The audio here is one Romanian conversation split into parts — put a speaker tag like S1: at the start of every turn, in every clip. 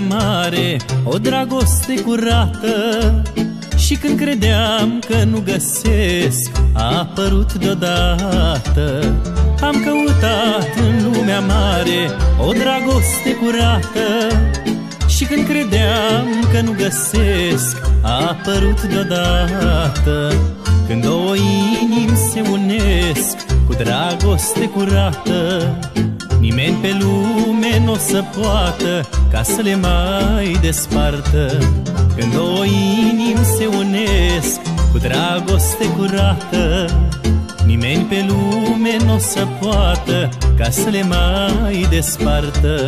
S1: mare, o dragoste curată. Și când credeam că nu găsesc, a apărut deodată. Am căutat în lumea mare o dragoste curată. Și când credeam că nu găsesc, a apărut deodată. Când două inimi se unesc cu dragoste curată, nimeni pe lume n-o să poată ca să le mai despartă. Când două inimi se unesc cu dragoste curată, nimeni pe lume n-o să poată ca să le mai despartă.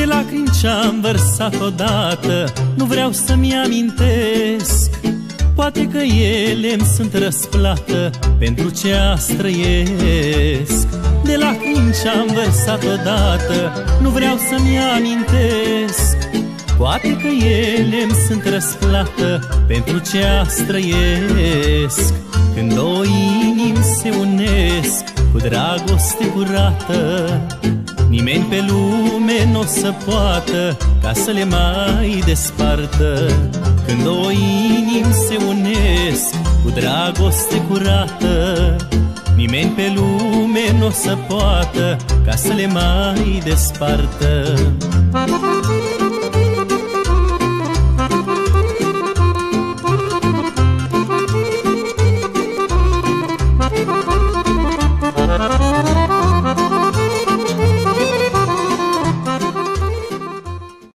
S1: Lacrimi ce-am vărsat odată, nu vreau să-mi amintesc. Poate că ele-mi sunt răsplată pentru ce azi trăiesc. De lacrimi ce-am vărsat odată, nu vreau să-mi amintesc. Poate că ele-mi sunt răsplată pentru ce azi trăiesc. Când două inimi se unesc cu dragoste curată, nimeni pe lume n-o să poată ca să le mai despartă. Când două inimi se unesc cu dragoste curată, nimeni pe lume n-o să poată ca să le mai despartă.